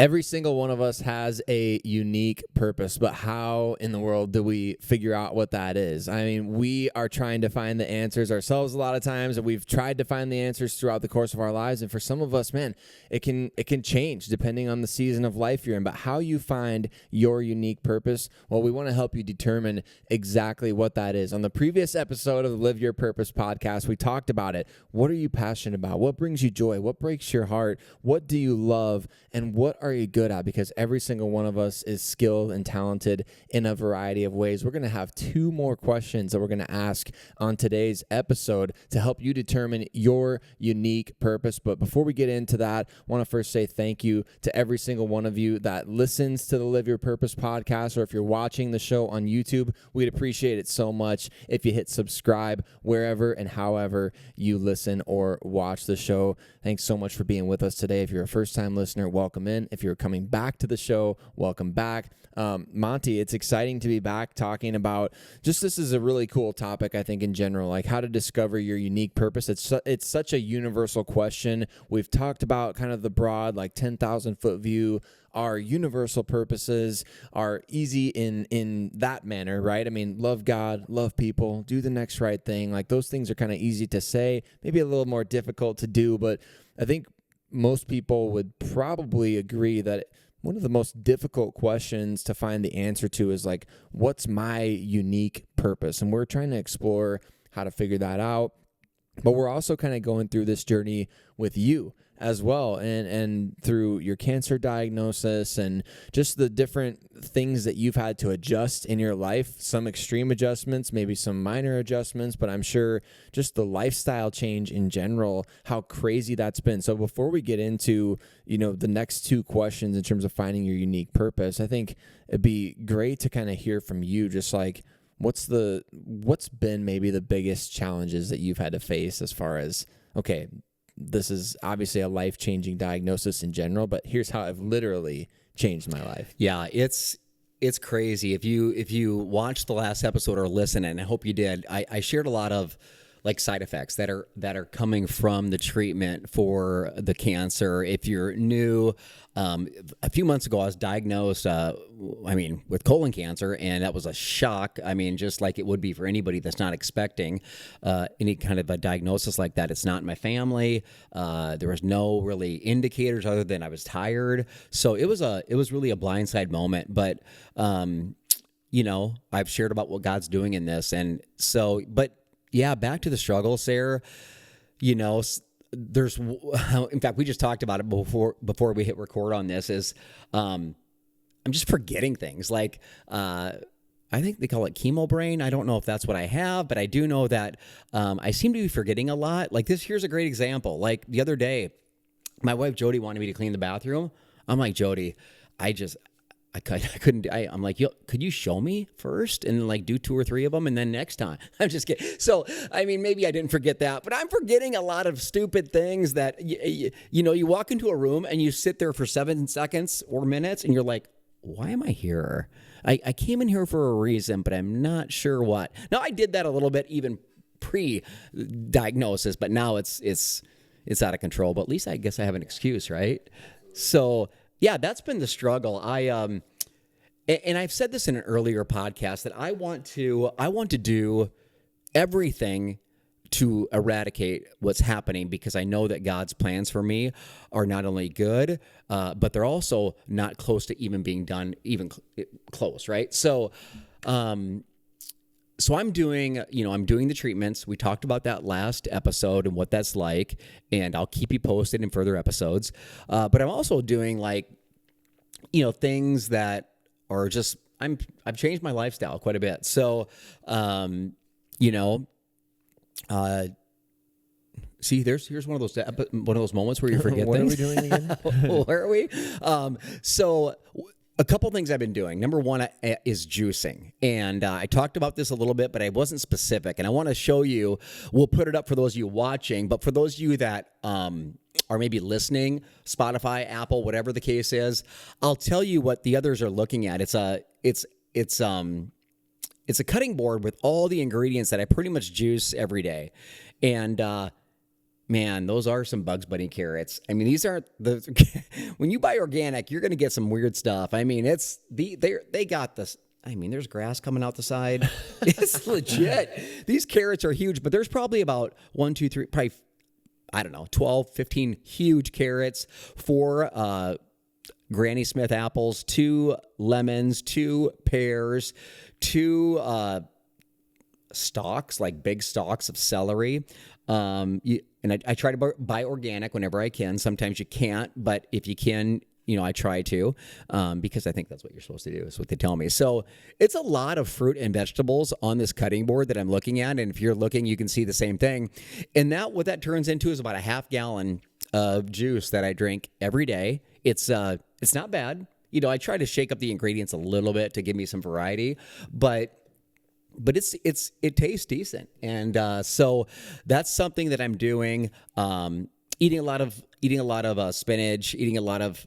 Every single one of us has a unique purpose, but how in the world do we figure out what that is? I mean, we are trying to find the answers ourselves a lot of times, and we've tried to find the answers throughout the course of our lives. And for some of us, man, it can change depending on the season of life you're in. But how you find your unique purpose, well, we want to help you determine exactly what that is. On the previous episode of the Live Your Purpose podcast, we talked about it. What are you passionate about? What brings you joy? What breaks your heart? What do you love? And what are you good at? Because every single one of us is skilled and talented in a variety of ways. We're going to have 2 more questions that we're going to ask on today's episode to help you determine your unique purpose. But before we get into that, I want to first say thank you to every single one of you that listens to the Live Your Purpose podcast, or if you're watching the show on YouTube, we'd appreciate it so much if you hit subscribe wherever and however you listen or watch the show. Thanks so much for being with us today. If you're a first-time listener, welcome in. If you're coming back to the show, welcome back. Monty, it's exciting to be back talking about this is a really cool topic, I think, in general, like how to discover your unique purpose. It's such a universal question. We've talked about kind of the broad, like 10,000 foot view. Our universal purposes are easy in that manner, right? I mean, love God, love people, do the next right thing. Like those things are kind of easy to say, maybe a little more difficult to do, but I think most people would probably agree that one of the most difficult questions to find the answer to is like, what's my unique purpose? And we're trying to explore how to figure that out. But we're also kind of going through this journey with you as well, and through your cancer diagnosis and just the different things that you've had to adjust in your life, some extreme adjustments, maybe some minor adjustments, but I'm sure just the lifestyle change in general, how crazy that's been. So before we get into, the next 2 questions in terms of finding your unique purpose, I think it'd be great to kind of hear from you, just like, what's been maybe the biggest challenges that you've had to face as far as, okay, this is obviously a life-changing diagnosis in general, but here's how I've literally changed my life. Yeah, it's crazy. If you watched the last episode or listen, and I hope you did, I shared a lot of like side effects that are coming from the treatment for the cancer. If you're new, a few months ago I was diagnosed, with colon cancer, and that was a shock. I mean, just like it would be for anybody that's not expecting any kind of a diagnosis like that. It's not in my family. There was no really indicators other than I was tired. So it was really a blindside moment. But I've shared about what God's doing in this, and so, but. Yeah, back to the struggle, Sarah. There's, in fact, we just talked about it before we hit record on this. Is I'm just forgetting things. Like I think they call it chemo brain. I don't know if that's what I have, but I do know that I seem to be forgetting a lot. Like this. Here's a great example. Like the other day, my wife Jody wanted me to clean the bathroom. I'm like, Jody, I couldn't. I'm like, could you show me first and like do 2 or 3 of them and then next time? I'm just kidding. So, I mean, maybe I didn't forget that, but I'm forgetting a lot of stupid things that, you walk into a room and you sit there for 7 seconds or minutes and you're like, why am I here? I came in here for a reason, but I'm not sure what. Now, I did that a little bit even pre-diagnosis, but now it's out of control. But at least I guess I have an excuse, right? So, yeah, that's been the struggle. And I've said this in an earlier podcast that I want to do everything to eradicate what's happening, because I know that God's plans for me are not only good, but they're also not close to even being done, even close, right? So, I'm doing the treatments. We talked about that last episode and what that's like, and I'll keep you posted in further episodes. But I'm also doing things that are just, I've changed my lifestyle quite a bit. So, see, here's one of those moments where you forget What things. are we doing again? Where are we? So a couple things I've been doing. Number one is juicing. And I talked about this a little bit, but I wasn't specific. And I want to show you, we'll put it up for those of you watching, but for those of you that are maybe listening, Spotify, Apple, whatever the case is, I'll tell you what the others are looking at. It's a cutting board with all the ingredients that I pretty much juice every day. And man, those are some Bugs Bunny carrots. I mean, these aren't the when you buy organic, you're going to get some weird stuff. I mean, they got this. I mean, there's grass coming out the side. It's legit. These carrots are huge, but there's probably about 1, 2, 3, probably, I don't know, 12, 15 huge carrots, 4 Granny Smith apples, 2 lemons, 2 pears, 2 stalks, like big stalks of celery. I try to buy organic whenever I can. Sometimes you can't, but if you can, I try to, because I think that's what you're supposed to do, is what they tell me. So it's a lot of fruit and vegetables on this cutting board that I'm looking at. And if you're looking, you can see the same thing. And what that turns into is about a half gallon of juice that I drink every day. It's not bad. I try to shake up the ingredients a little bit to give me some variety, but it tastes decent. And so that's something that I'm doing. Eating a lot of spinach, eating a lot of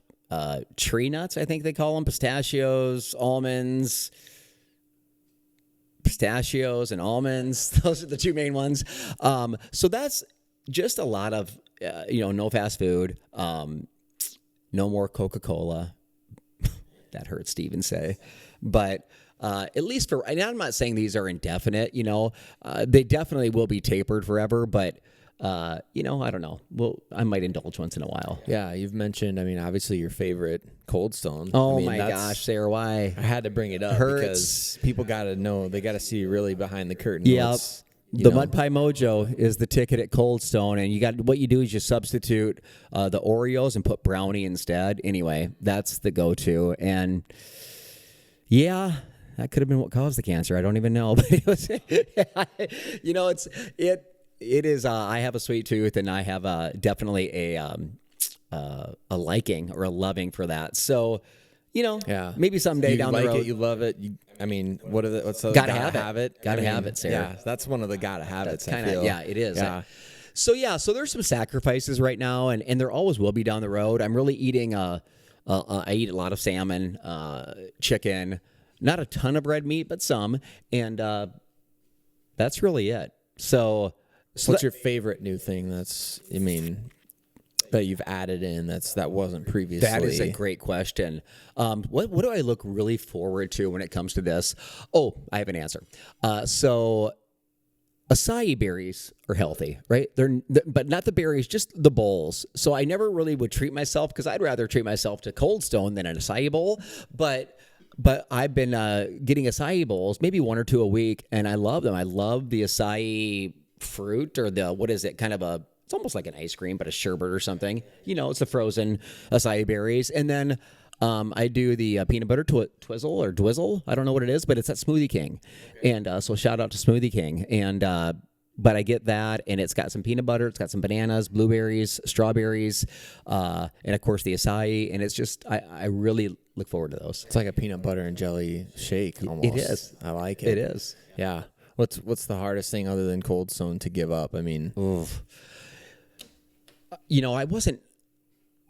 tree nuts, I think they call them, pistachios, almonds. Pistachios and almonds, those are the 2 main ones. So that's just a lot of, no fast food, no more Coca-Cola. That hurts to even say. But at least and I'm not saying these are indefinite, they definitely will be tapered forever, but I don't know. Well, I might indulge once in a while. Yeah, you've mentioned, obviously your favorite Cold Stone. Oh my gosh, Sarah, why? I had to bring it up because people got to know, they got to see really behind the curtain. Yep. The Mud Pie Mojo is the ticket at Cold Stone, and what you do is you substitute the Oreos and put brownie instead. Anyway, that's the go-to, and yeah, that could have been what caused the cancer. I don't even know, but it was, it is. I have a sweet tooth, and I have definitely a liking or a loving for that. So, yeah, maybe someday down the road, you love it. What's the gotta have it? Gotta have it, Sarah. Yeah, that's one of the gotta have it. Yeah, it is. Yeah. So there's some sacrifices right now, and there always will be down the road. I'm really eating. I eat a lot of salmon, chicken, not a ton of red meat, but some, and that's really it. So what's your favorite new thing that you've added in that wasn't previously? That is a great question. What do I look really forward to when it comes to this? Oh, I have an answer. So acai berries are healthy, right? But not the berries, just the bowls. So I never really would treat myself, because I'd rather treat myself to Cold Stone than an acai bowl. But I've been getting acai bowls, maybe 1 or 2 a week, and I love them. I love the acai fruit, or what is it? Kind of it's almost like an ice cream, but a sherbet or something. It's the frozen acai berries. And then I do the peanut butter twizzle or dwizzle. I don't know what it is, but it's at Smoothie King. And so shout out to Smoothie King. And but I get that, and it's got some peanut butter, it's got some bananas, blueberries, strawberries, and of course the acai. And it's just, I really look forward to those. It's like a peanut butter and jelly shake almost. It is. I like it. It is. Yeah. What's the hardest thing other than Cold Stone to give up? Oof. I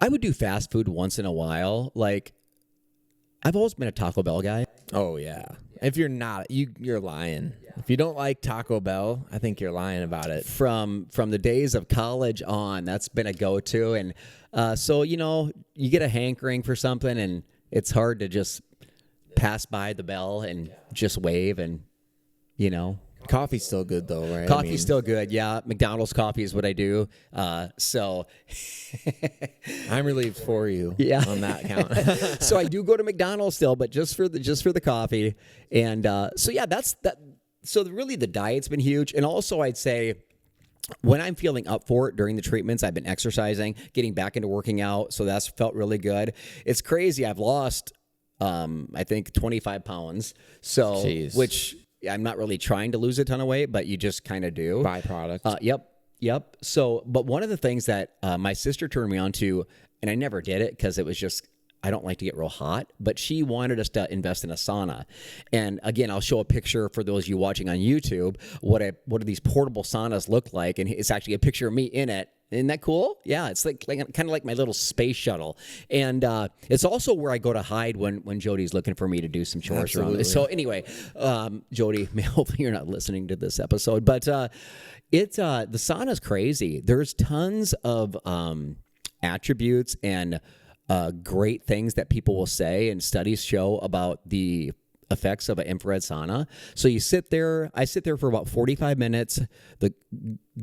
would do fast food once in a while. Like, I've always been a Taco Bell guy. Oh yeah. If you're not, you're lying. If you don't like Taco Bell, I think you're lying about it. From the days of college on, that's been a go-to. And so, you get a hankering for something, and it's hard to just pass by the Bell and just wave and, Coffee's still good though, right? Coffee's still good, yeah. McDonald's coffee is what I do. So I'm relieved for you on that count. So I do go to McDonald's still, but just for the coffee. And so yeah, that's that. So really the diet's been huge. And also I'd say when I'm feeling up for it during the treatments, I've been exercising, getting back into working out. So that's felt really good. It's crazy. I've lost, I think 25 pounds. So, Jeez. Which I'm not really trying to lose a ton of weight, but you just kind of do. Byproduct. Yep. So, but one of the things that my sister turned me on to, and I never did it because it was just, I don't like to get real hot, but she wanted us to invest in a sauna. And again, I'll show a picture for those of you watching on YouTube, what do these portable saunas look like. And it's actually a picture of me in it. Isn't that cool? Yeah, it's like kind of like my little space shuttle. And it's also where I go to hide when Jody's looking for me to do some chores around this. So anyway, Jody, hopefully you're not listening to this episode, but the sauna's crazy. There's tons of attributes and great things that people will say, and studies show about the effects of an infrared sauna. So I sit there for about 45 minutes. The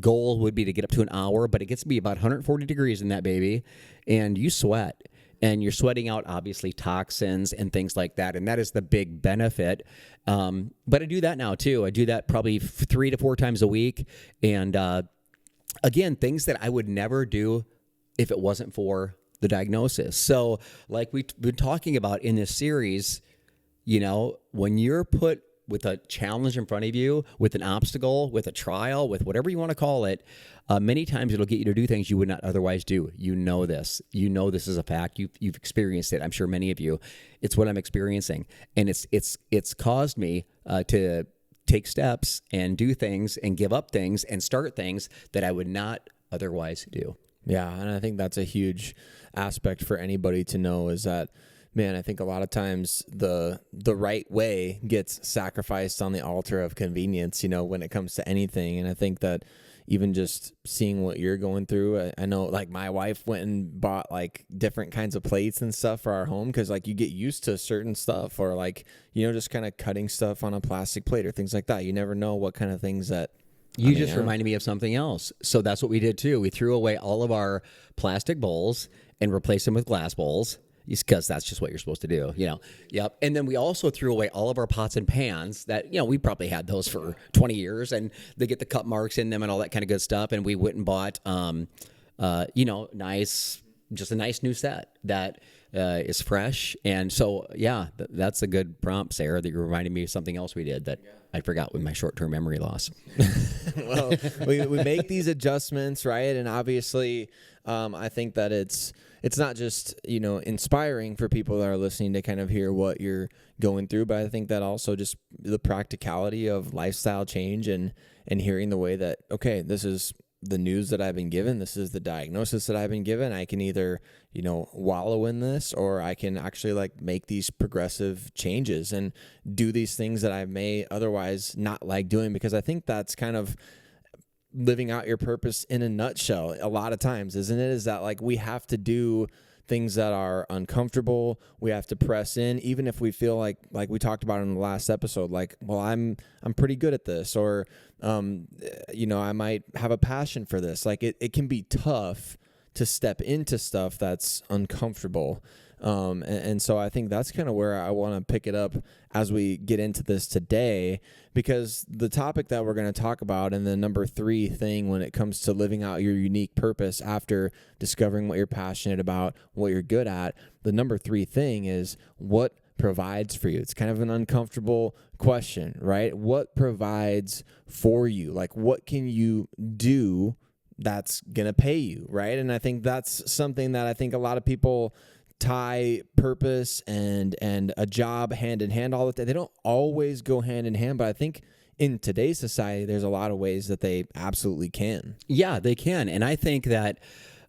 goal would be to get up to an hour, but it gets to be about 140 degrees in that baby, and you sweat. And you're sweating out, obviously, toxins and things like that. And that is the big benefit. But I do that now, too. I do that probably 3 to 4 times a week. And again, things that I would never do if it wasn't for the diagnosis. So like we've been talking about in this series, when you're put with a challenge in front of you, with an obstacle, with a trial, with whatever you want to call it, many times it'll get you to do things you would not otherwise do. This. This is a fact. You've experienced it. I'm sure many of you. It's what I'm experiencing, and it's caused me to take steps and do things and give up things and start things that I would not otherwise do. Yeah, and I think that's a huge aspect for anybody to know is that, man, I think a lot of times the right way gets sacrificed on the altar of convenience, when it comes to anything. And I think that even just seeing what you're going through, I know like my wife went and bought like different kinds of plates and stuff for our home because like you get used to certain stuff, or like, just kind of cutting stuff on a plastic plate or things like that. You never know what kind of things that. You just reminded me of something else. So that's what we did too. We threw away all of our plastic bowls and replaced them with glass bowls, because that's just what you're supposed to do, Yep. And then we also threw away all of our pots and pans that, we probably had those for 20 years, and they get the cut marks in them and all that kind of good stuff. And we went and bought, just a nice new set that is fresh. And so, that's a good prompt, Sarah, that you reminded me of something else we did that I forgot with my short-term memory loss. Well, we make these adjustments, right? And obviously, I think that it's not just, inspiring for people that are listening to kind of hear what you're going through, but I think that also just the practicality of lifestyle change and hearing the way that, okay, this is the news that I've been given. This is the diagnosis that I've been given. I can either, wallow in this, or I can actually like make these progressive changes and do these things that I may otherwise not like doing, because I think that's kind of living out your purpose in a nutshell a lot of times, isn't it? Is that like we have to do things that are uncomfortable. We have to press in, even if we feel like we talked about in the last episode, like, well, I'm pretty good at this, or, I might have a passion for this. Like it can be tough to step into stuff that's uncomfortable. And so I think that's kind of where I want to pick it up as we get into this today, because the topic that we're going to talk about, and the number 3 thing when it comes to living out your unique purpose after discovering what you're passionate about, what you're good at, the number 3 thing is what provides for you. It's kind of an uncomfortable question, right? What provides for you? Like, what can you do that's going to pay you, right? And I think that's something that I think a lot of people tie purpose and a job hand in hand all the time. They don't always go hand in hand, but I think in today's society, there's a lot of ways that they absolutely can. Yeah, they can. And I think that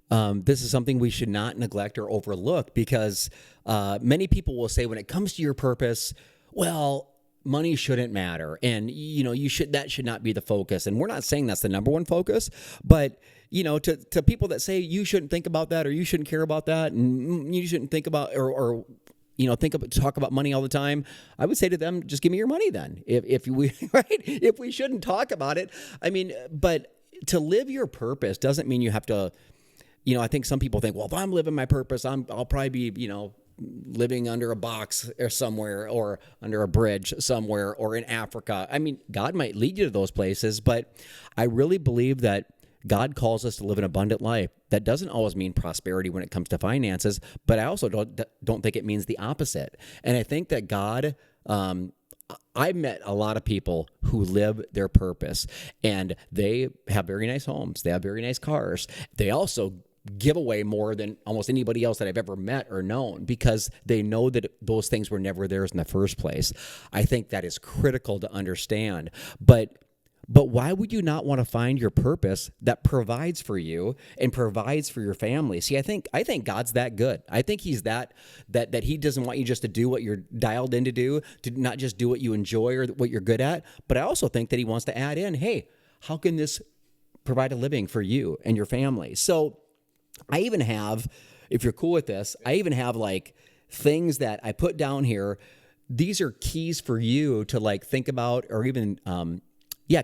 this is something we should not neglect or overlook, because many people will say when it comes to your purpose, well, money shouldn't matter, and that should not be the focus. And we're not saying that's the number one focus, but to people that say you shouldn't think about that, or you shouldn't care about that, and you shouldn't think about or talk about money all the time, I would say to them, just give me your money then. If we shouldn't talk about it, but to live your purpose doesn't mean you have to. I think some people think, well, if I'm living my purpose, I'll probably be living under a box or somewhere, or under a bridge somewhere, or in Africa. God might lead you to those places, but I really believe that God calls us to live an abundant life. That doesn't always mean prosperity when it comes to finances, but I also don't think it means the opposite. And I think that God, I've met a lot of people who live their purpose, and they have very nice homes. They have very nice cars. They also give away more than almost anybody else that I've ever met or known, because they know that those things were never theirs in the first place. I think that is critical to understand. But But why would you not want to find your purpose that provides for you and provides for your family? See, I think God's that good. I think he's that he doesn't want you just to do what you're dialed in to do, to not just do what you enjoy or what you're good at, but I also think that he wants to add in, hey, how can this provide a living for you and your family? So I even have, if you're cool with this, I even have like things that I put down here. These are keys for you to like think about or even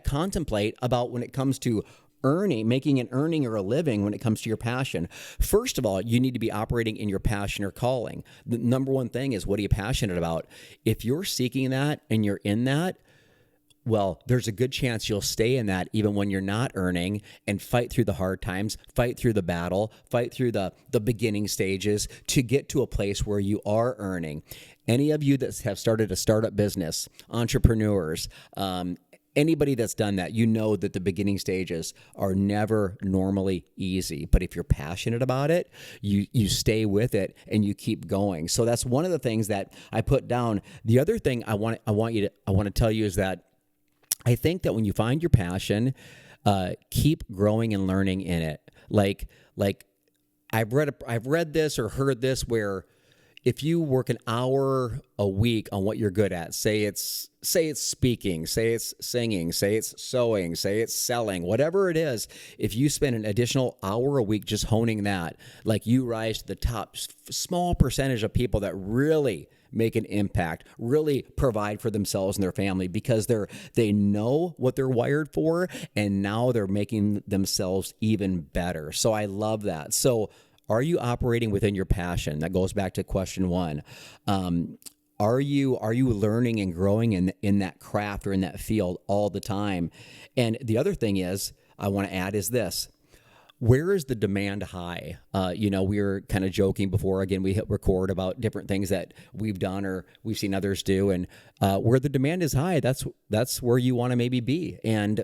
contemplate about when it comes to making an earning or a living when it comes to your passion. First of all, you need to be operating in your passion or calling. The number one thing is, what are you passionate about? If you're seeking that and you're in that, well, there's a good chance you'll stay in that even when you're not earning, and fight through the hard times, fight through the battle, fight through the beginning stages to get to a place where you are earning. Any of you that have started a startup business, entrepreneurs, anybody that's done that, you know that the beginning stages are never normally easy. But if you're passionate about it, you stay with it and you keep going. So that's one of the things that I put down. The other thing I want to tell you is that I think that when you find your passion, keep growing and learning in it. Like I've read this or heard this where if you work an hour a week on what you're good at, say it's speaking, say it's singing, say it's sewing, say it's selling, whatever it is, if you spend an additional hour a week just honing that, like you rise to the top small percentage of people that really make an impact, really provide for themselves and their family because they know what they're wired for, and now they're making themselves even better. So I love that. So are you operating within your passion? That goes back to question one. Are you learning and growing in that craft or in that field all the time? And the other thing is I want to add is this. Where is the demand high? We were kind of joking before. Again, we hit record about different things that we've done or we've seen others do. And where the demand is high, that's where you want to maybe be. And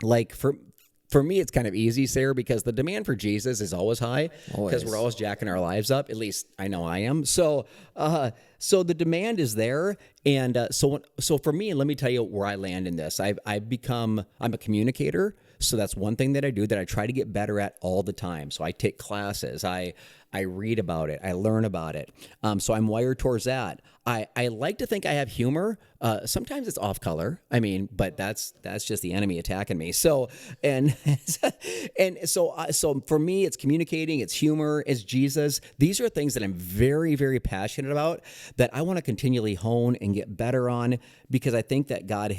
like for me, it's kind of easy, Sarah, because the demand for Jesus is always high because we're always jacking our lives up. At least I know I am. So the demand is there. And so for me, let me tell you where I land in this. I'm a communicator. So that's one thing that I do that I try to get better at all the time. So I take classes, I read about it, I learn about it. So I'm wired towards that. I like to think I have humor. Sometimes it's off color. But that's just the enemy attacking me. So so for me, it's communicating, it's humor, it's Jesus. These are things that I'm very, very passionate about that I want to continually hone and get better on because I think that God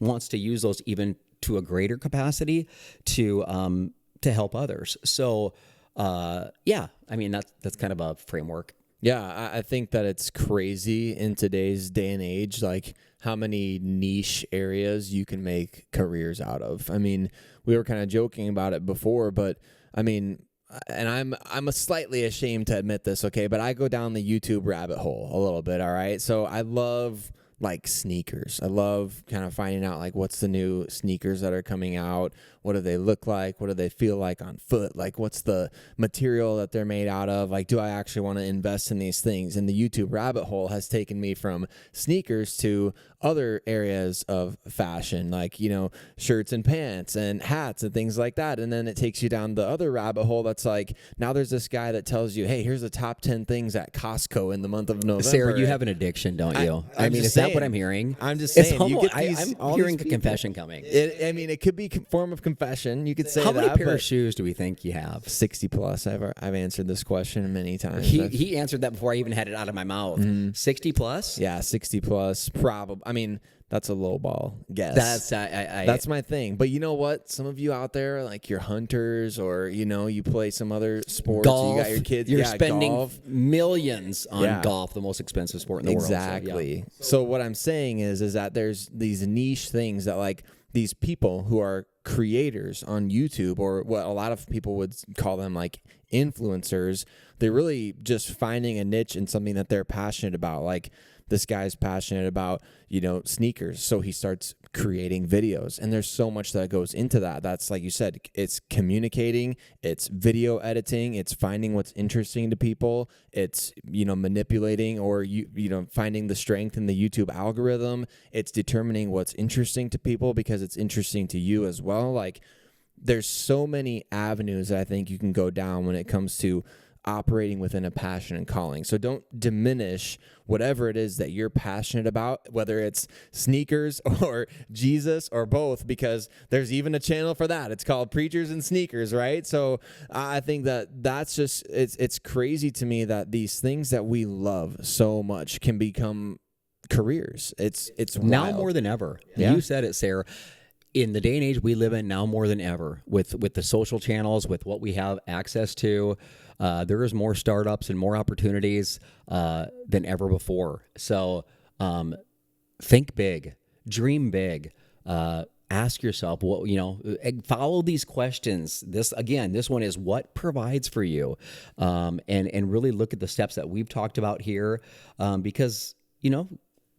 wants to use those even to a greater capacity to help others. So, that's kind of a framework. Yeah, I think that it's crazy in today's day and age, like how many niche areas you can make careers out of. We were kind of joking about it before, but and I'm slightly ashamed to admit this, okay, but I go down the YouTube rabbit hole a little bit, all right? So I love like sneakers. I love kind of finding out like what's the new sneakers that are coming out. What do they look like? What do they feel like on foot? Like what's the material that they're made out of? Like, do I actually want to invest in these things? And the YouTube rabbit hole has taken me from sneakers to other areas of fashion, like, shirts and pants and hats and things like that. And then it takes you down the other rabbit hole that's like, now there's this guy that tells you, hey, here's the top 10 things at Costco in the month of November. Sarah, you have an addiction, don't you? Is that what I'm hearing? I'm just saying. I'm hearing a confession coming. It could be form of confession. You could say How that. How many pair of shoes do we think you have? 60 plus. I've answered this question many times. He answered that before I even had it out of my mouth. 60 plus? Yeah, 60 plus. Probably. That's a low ball guess. That's my thing. But you know what? Some of you out there, like you're hunters or, you play some other sports. Golf. You got your kids. You're spending golf. millions on golf, the most expensive sport in the world. Exactly. So what I'm saying is that there's these niche things that like these people who are creators on YouTube, or what a lot of people would call them like influencers, they're really just finding a niche in something that they're passionate about. Like this guy's passionate about, sneakers. So he starts creating videos, and there's so much that goes into that. That's, like you said, it's communicating, it's video editing, it's finding what's interesting to people, it's, manipulating or, finding the strength in the YouTube algorithm. It's determining what's interesting to people because it's interesting to you as well. Like, there's so many avenues that I think you can go down when it comes to operating within a passion and calling. So don't diminish whatever it is that you're passionate about, whether it's sneakers or Jesus or both, because there's even a channel for that. It's called Preachers and Sneakers, right? So I think that's just, it's crazy to me that these things that we love so much can become careers. It's wild. Now more than ever. Yeah. You said it, Sarah. In the day and age we live in now more than ever, with the social channels, with what we have access to, there is more startups and more opportunities than ever before. So think big, dream big, ask yourself, follow these questions. This one is what provides for you, and really look at the steps that we've talked about here, because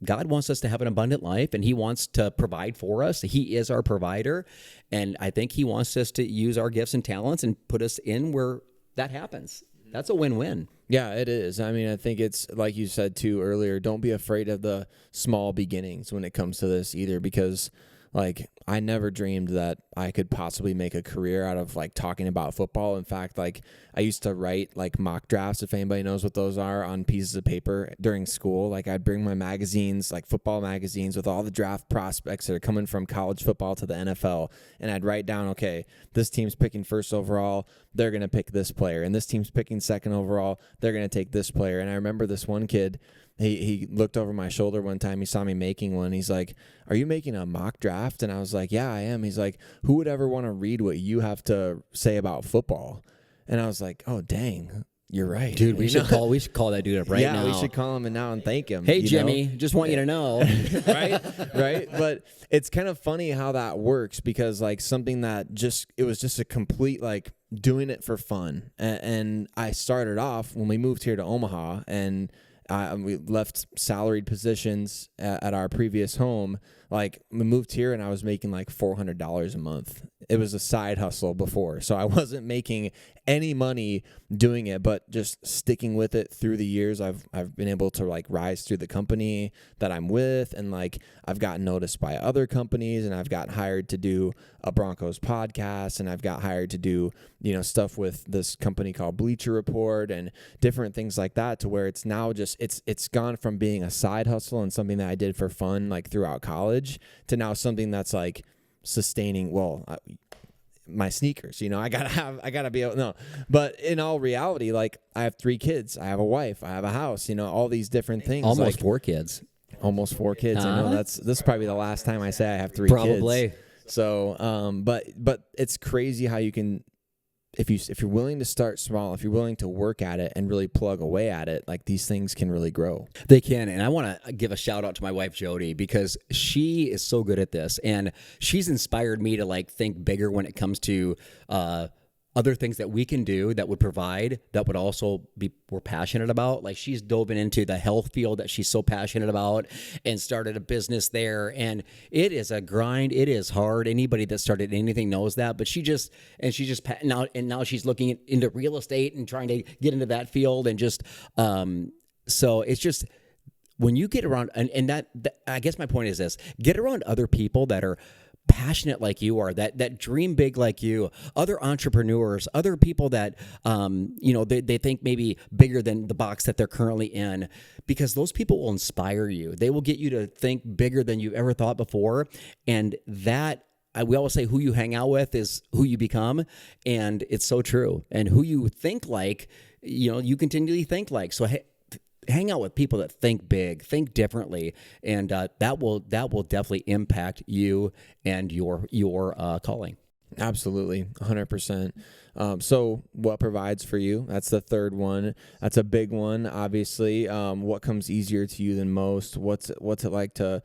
God wants us to have an abundant life, and he wants to provide for us. He is our provider, and I think he wants us to use our gifts and talents and put us in where that happens. That's a win-win. Yeah, it is. I mean, I think it's like you said too earlier, don't be afraid of the small beginnings when it comes to this either, because like I never dreamed that I could possibly make a career out of like talking about football. In fact, like I used to write like mock drafts, if anybody knows what those are, on pieces of paper during school. Like I'd bring my magazines, like football magazines with all the draft prospects that are coming from college football to the NFL. And I'd write down, okay, this team's picking first overall, they're going to pick this player. And this team's picking second overall, they're going to take this player. And I remember this one kid, he looked over my shoulder one time. He saw me making one. He's like, "Are you making a mock draft?" And I was like, "Yeah, I am." He's like, "Who would ever want to read what you have to say about football?" And I was like, "Oh, dang, you're right, dude. We should call that dude up right now. Yeah, we should call him and thank him. Hey, Jimmy, just want you to know, right. But it's kind of funny how that works, because like something that it was just a complete like doing it for fun. And I started off when we moved here to Omaha, and we left salaried positions at our previous home. Like we moved here and I was making like $400 a month. It was a side hustle before. So I wasn't making any money doing it, but just sticking with it through the years. I've been able to like rise through the company that I'm with, and like I've gotten noticed by other companies, and I've got hired to do a Broncos podcast, and I've got hired to do, stuff with this company called Bleacher Report and different things like that, to where it's now just it's gone from being a side hustle and something that I did for fun like throughout college to now something that's like sustaining my sneakers. I gotta be able, no, but in all reality, like I have 3 kids, I have a wife, I have a house, all these different things. Almost like, 4 kids. Almost 4 kids. I know this is probably the last time I say I have 3 probably kids. So but it's crazy how you can, if you're willing to start small, if you're willing to work at it and really plug away at it, like these things can really grow. They can. And I want to give a shout out to my wife, Jody, because she is so good at this. And she's inspired me to like think bigger when it comes to other things that we can do that would provide, that would also be we're passionate about. Like she's dove into the health field that she's so passionate about and started a business there. And it is a grind. It is hard. Anybody that started anything knows that. But now she's looking into real estate and trying to get into that field. And just so it's just when you get around, and that I guess my point is this: get around other people that are passionate like you are, that dream big like you, other entrepreneurs, other people that they think maybe bigger than the box that they're currently in, because those people will inspire you. They will get you to think bigger than you've ever thought before. And that we always say who you hang out with is who you become, and it's so true. And who you think like, you continually think like. So hang out with people that think big, think differently, and that will definitely impact you and your calling. Absolutely, 100%. So what provides for you? That's the third one. That's a big one, obviously. What comes easier to you than most? What's it like to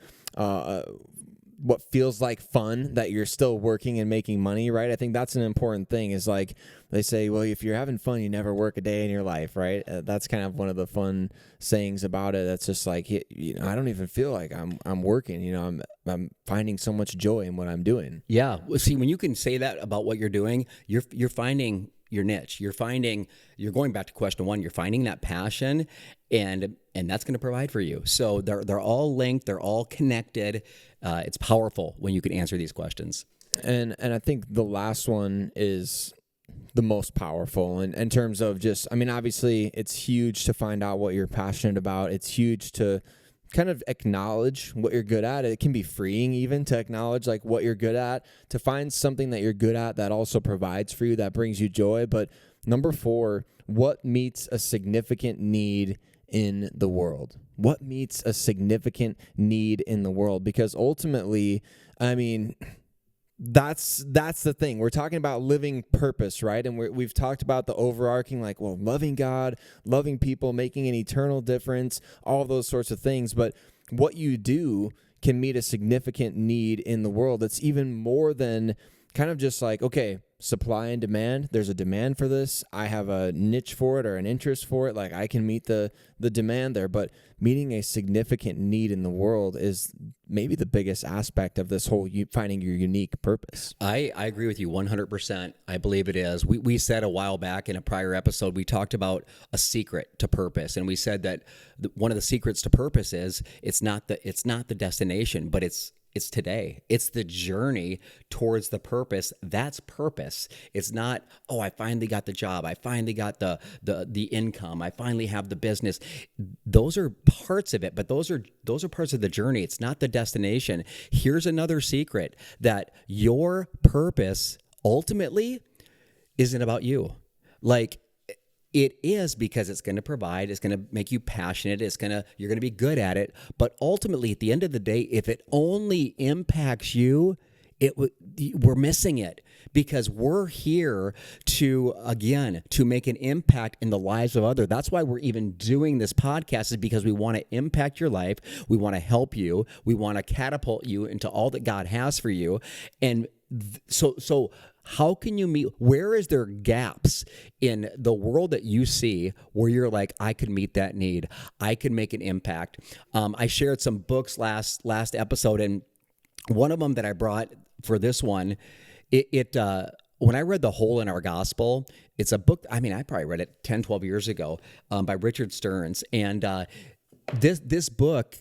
what feels like fun, that you're still working and making money, right? I think that's an important thing, is like they say, well, if you're having fun, you never work a day in your life, right? That's kind of one of the fun sayings about it. That's just like, I don't even feel like I'm working, I'm finding so much joy in what I'm doing. Yeah. Well, see, when you can say that about what you're doing, you're finding your niche. You're going back to question one, you're finding that passion, and that's going to provide for you. So they're all linked. They're all connected. It's powerful when you can answer these questions. And I think the last one is the most powerful in terms of just, obviously it's huge to find out what you're passionate about. It's huge to kind of acknowledge what you're good at. It can be freeing even to acknowledge like what you're good at, to find something that you're good at that also provides for you, that brings you joy. But number 4, what meets a significant need in the world? What meets a significant need in the world? Because ultimately, that's the thing. We're talking about living purpose, right? And we've talked about the overarching, like, well, loving God, loving people, making an eternal difference, all of those sorts of things. But what you do can meet a significant need in the world. It's even more than kind of just like, okay, supply and demand. There's a demand for this. I have a niche for it or an interest for it. Like I can meet the demand there, but meeting a significant need in the world is maybe the biggest aspect of this whole finding your unique purpose. I agree with you 100%. I believe it is. We said a while back in a prior episode, we talked about a secret to purpose. And we said that one of the secrets to purpose is it's not the destination, but it's today. It's the journey towards the purpose. That's purpose. It's not, oh, I finally got the job. I finally got the income. I finally have the business. Those are parts of it, but those are parts of the journey. It's not the destination. Here's another secret, that your purpose ultimately isn't about you. Like, it is, because it's going to provide, it's going to make you passionate, you're going to be good at it. But ultimately, at the end of the day, if it only impacts you, we're missing it, because we're here to make an impact in the lives of others. That's why we're even doing this podcast, is because we want to impact your life. We want to help you. We want to catapult you into all that God has for you. And so how can you meet? Where is there gaps in the world that you see where you're like, I could meet that need, I could make an impact? I shared some books last episode, and one of them that I brought for this one, when I read The Hole in Our Gospel, it's a book, I probably read it 10, 12 years ago, by Richard Stearns. And this book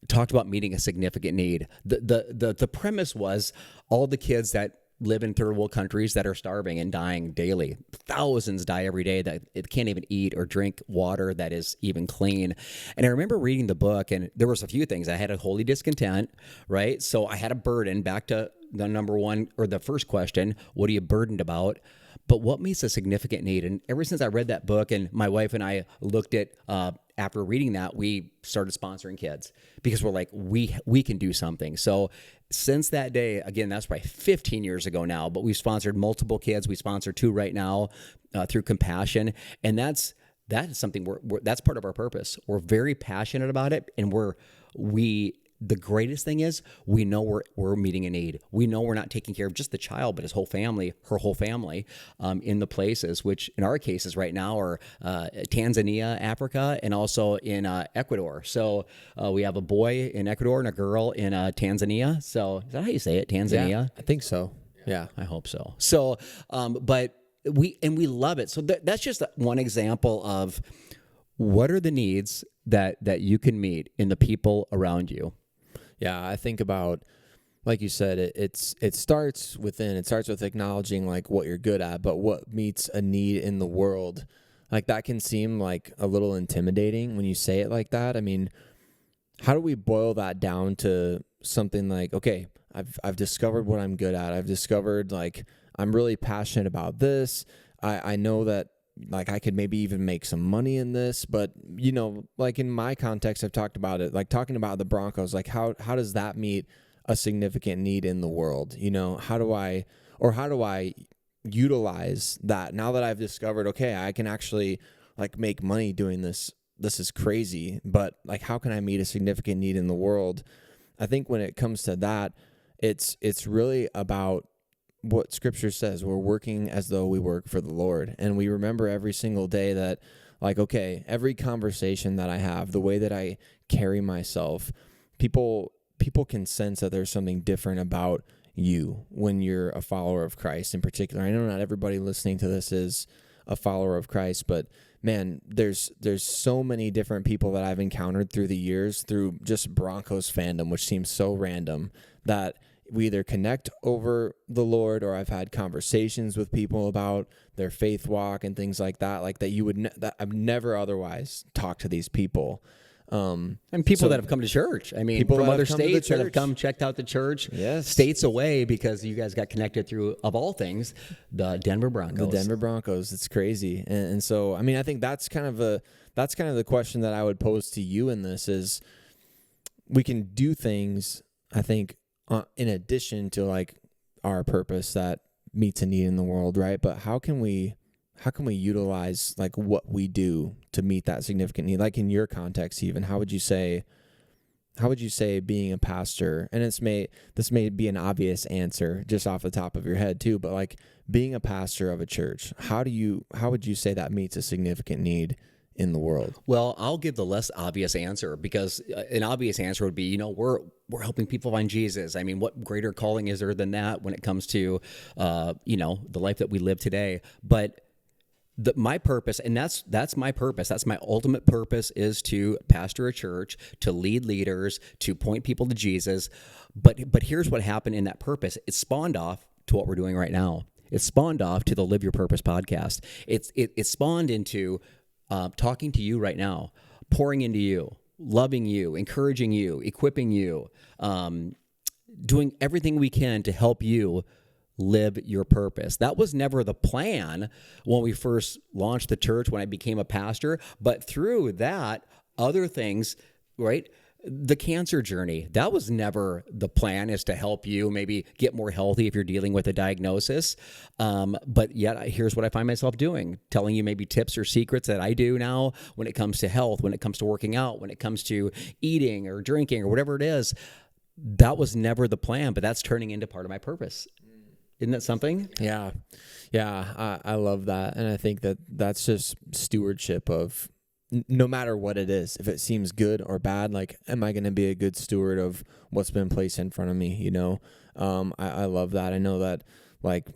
talked about meeting a significant need. The premise was all the kids that live in third world countries that are starving and dying daily. Thousands die every day that it can't even eat or drink water that is even clean. And I remember reading the book, and there was a few things. I had a holy discontent, right? So I had a burden. Back to the number one, or the first question, what are you burdened about? But what meets a significant need? And ever since I read that book, and my wife and I looked at, after reading that, we started sponsoring kids, because we're like, we can do something. So since that day, again, that's probably 15 years ago now, but we've sponsored multiple kids. We sponsor 2 right now through Compassion. And that is something that's part of our purpose. We're very passionate about it. And the greatest thing is we know we're meeting a need. We know we're not taking care of just the child, but her whole family, in the places, which in our cases right now are Tanzania, Africa, and also in Ecuador. So we have a boy in Ecuador and a girl in Tanzania. So is that how you say it? Tanzania? Yeah, I think so. Yeah, I hope so. So, but we love it. So that's just one example of what are the needs that you can meet in the people around you. Yeah, I think about, like you said, it starts within. It starts with acknowledging like what you're good at, but what meets a need in the world. Like that can seem like a little intimidating when you say it like that. How do we boil that down to something like, okay, I've discovered what I'm good at. I've discovered like I'm really passionate about this. I know that like I could maybe even make some money in this, but like in my context, I've talked about it, like talking about the Broncos, like how does that meet a significant need in the world? How do I utilize that now that I've discovered, okay, I can actually like make money doing this. This is crazy, but like, how can I meet a significant need in the world? I think when it comes to that, it's really about what Scripture says. We're working as though we work for the Lord, and we remember every single day that, like, okay, every conversation that I have, the way that I carry myself, people can sense that there's something different about you when you're a follower of Christ in particular. I know not everybody listening to this is a follower of Christ, but man, there's so many different people that I've encountered through the years through just Broncos fandom, which seems so random, that we either connect over the Lord, or I've had conversations with people about their faith walk and things like that you would that I've never otherwise talked to these people. And people that have come to church. I mean, people from that other have come to the states that have church. come, checked out the church, Yes. states away, because you guys got connected through, of all things, the Denver Broncos. The Denver Broncos. It's crazy. And so, I mean, I think that's kind of the question that I would pose to you in this is, we can do things, I think, in addition to like our purpose that meets a need in the world, right? But how can we utilize like what we do to meet that significant need? Like in your context, even, how would you say being a pastor, and this may be an obvious answer just off the top of your head too, but like being a pastor of a church, how would you say that meets a significant need in the world? Well, I'll give the less obvious answer, because an obvious answer would be, we're helping people find Jesus. I mean, what greater calling is there than that when it comes to, the life that we live today? But my purpose, and that's my purpose. That's my ultimate purpose, is to pastor a church, to lead leaders, to point people to Jesus. But here's what happened in that purpose. It spawned off to what we're doing right now. It spawned off to the Live Your Purpose podcast. It spawned into talking to you right now, pouring into you, loving you, encouraging you, equipping you, doing everything we can to help you live your purpose. That was never the plan when we first launched the church, when I became a pastor, but through that, other things, right? The cancer journey, that was never the plan, is to help you maybe get more healthy if you're dealing with a diagnosis. But yet here's what I find myself doing, telling you maybe tips or secrets that I do now when it comes to health, when it comes to working out, when it comes to eating or drinking or whatever it is. That was never the plan, but that's turning into part of my purpose. Isn't that something? Yeah. I love that. And I think that that's just stewardship of no matter what it is, if it seems good or bad, like, am I going to be a good steward of what's been placed in front of me? I love that. I know that, like,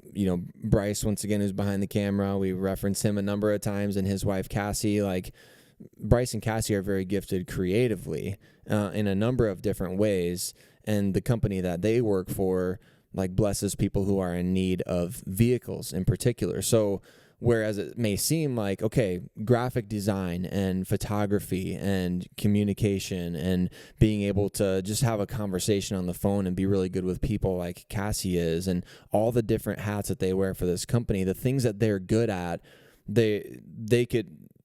Bryce, once again, who's behind the camera, we reference him a number of times, and his wife, Cassie, like, Bryce and Cassie are very gifted creatively in a number of different ways. And the company that they work for, like, blesses people who are in need of vehicles in particular. So whereas it may seem like, okay, graphic design and photography and communication and being able to just have a conversation on the phone and be really good with people like Cassie is, and all the different hats that they wear for this company, the things that they're good at, the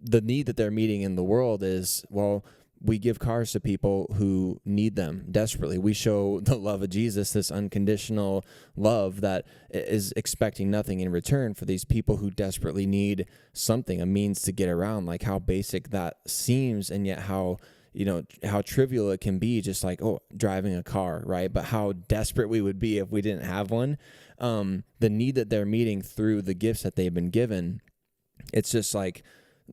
need that they're meeting in the world is, well, we give cars to people who need them desperately. We show the love of Jesus, this unconditional love that is expecting nothing in return for these people who desperately need something, a means to get around. Like, how basic that seems, and yet how trivial it can be, just like, driving a car, right? But how desperate we would be if we didn't have one. The need that they're meeting through the gifts that they've been given, it's just like,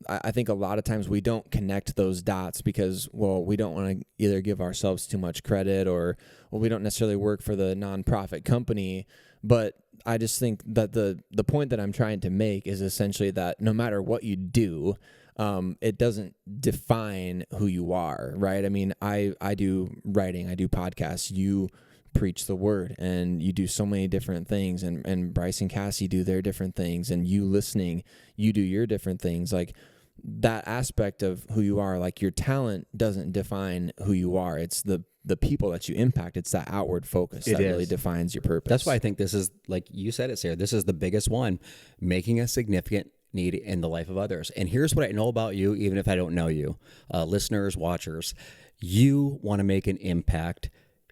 I think a lot of times we don't connect those dots because, well, we don't want to either give ourselves too much credit, or, well, we don't necessarily work for the nonprofit company. But I just think that the point that I'm trying to make is essentially that no matter what you do, it doesn't define who you are, right? I mean, I do writing, I do podcasts, you preach the word, and you do so many different things, and Bryce and Cassie do their different things, and you listening, you do your different things. Like, that aspect of who you are, like, your talent doesn't define who you are. It's the people that you impact. It's that outward focus that really defines your purpose. That's why I think this is, like you said it, Sarah, this is the biggest one, making a significant need in the life of others. And here's what I know about you, even if I don't know you, listeners, watchers, you want to make an impact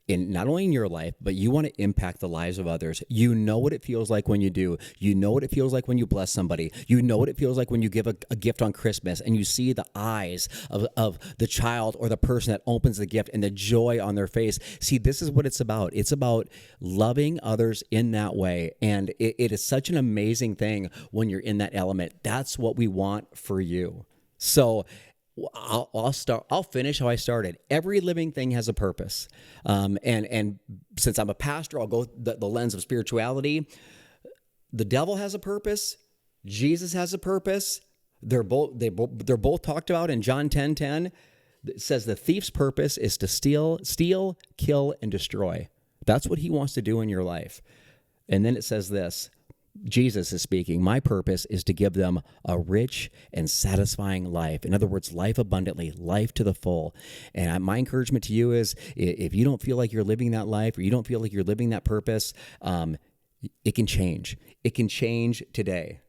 in not only in your life, but you want to impact the lives of others. You know what it feels like when you do. You know what it feels like when you bless somebody. You know what it feels like when you give a gift on Christmas and you see the eyes of the child or the person that opens the gift and the joy on their face. See, this is what it's about. It's about loving others in that way. And it is such an amazing thing when you're in that element. That's what we want for you. So I'll finish how I started. Every living thing has a purpose. And since I'm a pastor, I'll go the lens of spirituality. The devil has a purpose. Jesus has a purpose. They're both talked about in John 10:10. It says the thief's purpose is to steal, kill, and destroy. That's what he wants to do in your life. And then it says this. Jesus is speaking. My purpose is to give them a rich and satisfying life. In other words, life abundantly, life to the full. And my encouragement to you is if you don't feel like you're living that life or you don't feel like you're living that purpose, it can change. It can change today.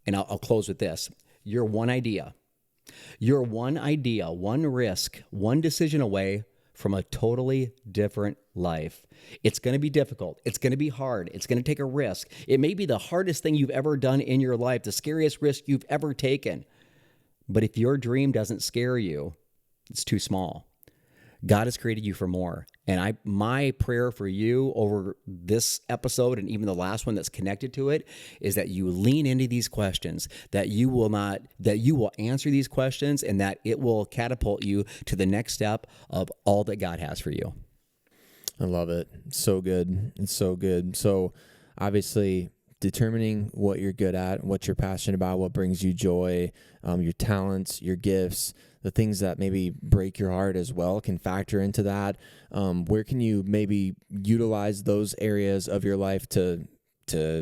And I'll close with this. You're one idea, one risk, one decision away from a totally different life. It's going to be difficult. It's going to be hard. It's going to take a risk. It may be the hardest thing you've ever done in your life, the scariest risk you've ever taken. But if your dream doesn't scare you, it's too small. God has created you for more. And my prayer for you over this episode and even the last one that's connected to it is that you lean into these questions, that you will answer these questions, and that it will catapult you to the next step of all that God has for you. I love it. It's so good. It's so good. So obviously determining what you're good at, what you're passionate about, what brings you joy, your talents, your gifts, the things that maybe break your heart as well can factor into that. Where can you maybe utilize those areas of your life to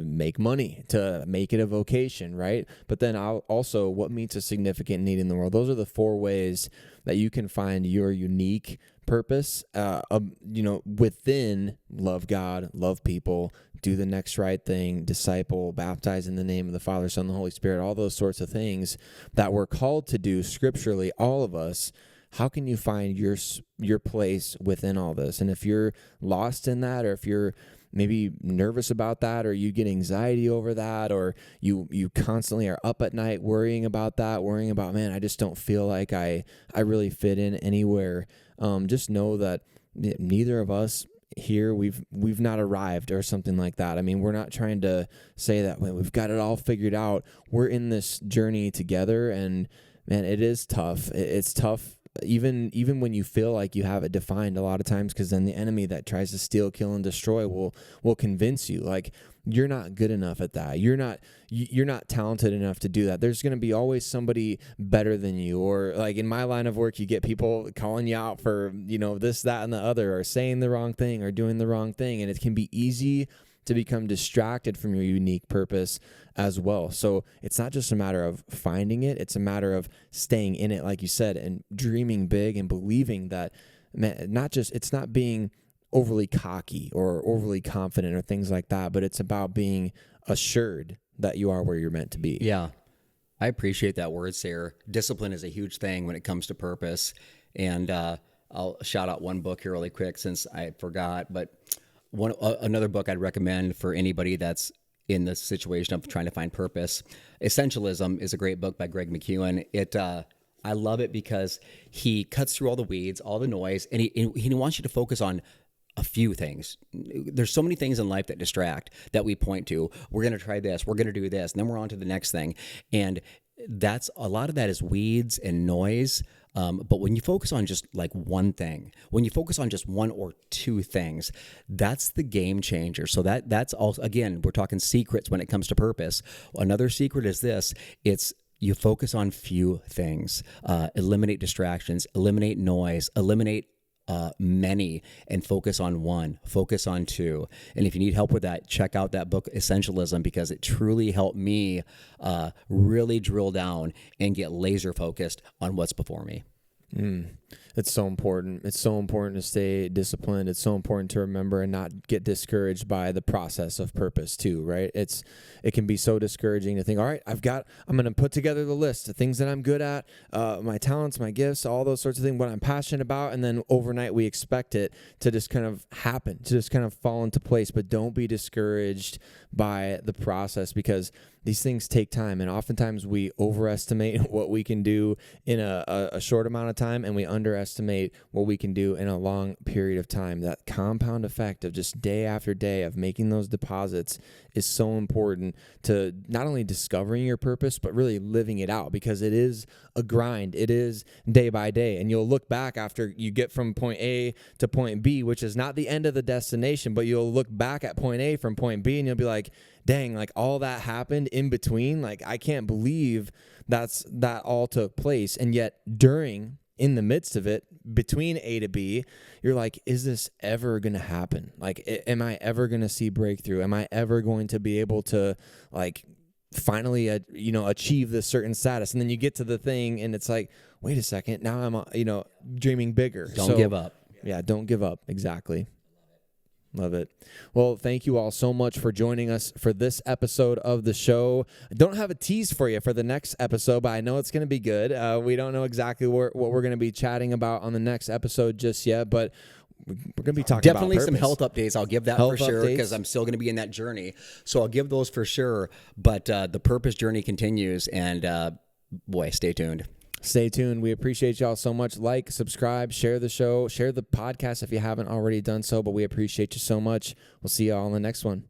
make money, to make it a vocation, right? But then also what meets a significant need in the world. Those are the 4 ways that you can find your unique purpose, within love God, love people, do the next right thing, disciple, baptize in the name of the Father, Son, and the Holy Spirit, all those sorts of things that we're called to do scripturally, all of us. How can you find your place within all this? And if you're lost in that, or if you're maybe nervous about that, or you get anxiety over that, or you constantly are up at night worrying about, man, I just don't feel like I really fit in anywhere. Just know that neither of us here, we've not arrived or something like that. I mean, we're not trying to say that we've got it all figured out. We're in this journey together, and man, it is tough. It's tough. Even when you feel like you have it defined a lot of times, because then the enemy that tries to steal, kill, and destroy will convince you like you're not good enough at that. You're not talented enough to do that. There's going to be always somebody better than you. Or like in my line of work, you get people calling you out for, this, that, and the other, or saying the wrong thing or doing the wrong thing. And it can be easy to become distracted from your unique purpose as well. So it's not just a matter of finding it, it's a matter of staying in it, like you said, and dreaming big and believing that, man, it's not being overly cocky or overly confident or things like that, but it's about being assured that you are where you're meant to be. Yeah. I appreciate that word, Sarah. Discipline is a huge thing when it comes to purpose. And I'll shout out one book here really quick since I forgot, but another book I'd recommend for anybody that's in the situation of trying to find purpose. Essentialism is a great book by Greg McKeown. I love it because he cuts through all the weeds, all the noise, and he wants you to focus on a few things. There's so many things in life that distract, that we point to. We're going to try this, we're going to do this, and then we're on to the next thing. And a lot of that is weeds and noise. But when you focus on just like one thing, when you focus on just one or two things, that's the game changer. So that's also, again, we're talking secrets when it comes to purpose. Another secret is this: you focus on few things, eliminate distractions, eliminate noise, eliminate many, and focus on one, focus on two. And if you need help with that, check out that book, Essentialism, because it truly helped me really drill down and get laser focused on what's before me. It's so important. It's so important to stay disciplined. It's so important to remember and not get discouraged by the process of purpose too, right? It can be so discouraging to think, all right, I'm going to put together the list of things that I'm good at, my talents, my gifts, all those sorts of things, what I'm passionate about. And then overnight we expect it to just kind of happen, to just kind of fall into place. But don't be discouraged by the process, because these things take time, and oftentimes we overestimate what we can do in a short amount of time, and we underestimate what we can do in a long period of time. That compound effect of just day after day of making those deposits is so important to not only discovering your purpose, but really living it out, because it is a grind. It is day by day, and you'll look back after you get from point A to point B, which is not the end of the destination, but you'll look back at point A from point B and you'll be like, dang, like all that happened in between. Like, I can't believe that all took place. And yet in the midst of it, between A to B, you're like, is this ever going to happen? Like, am I ever going to see breakthrough? Am I ever going to be able to like finally, achieve this certain status? And then you get to the thing and it's like, wait a second, now I'm, dreaming bigger. Don't give up. Yeah. Don't give up. Exactly. Love it. Well, thank you all so much for joining us for this episode of the show. I don't have a tease for you for the next episode, but I know it's going to be good. We don't know exactly what we're going to be chatting about on the next episode just yet, but we're going to be talking definitely about some purpose. health updates. I'll give that Health for sure, updates. because I'm still going to be in that journey. So I'll give those for sure. But the purpose journey continues, and boy, stay tuned. Stay tuned. We appreciate y'all so much. Like, subscribe, share the show, share the podcast if you haven't already done so, but we appreciate you so much. We'll see y'all on the next one.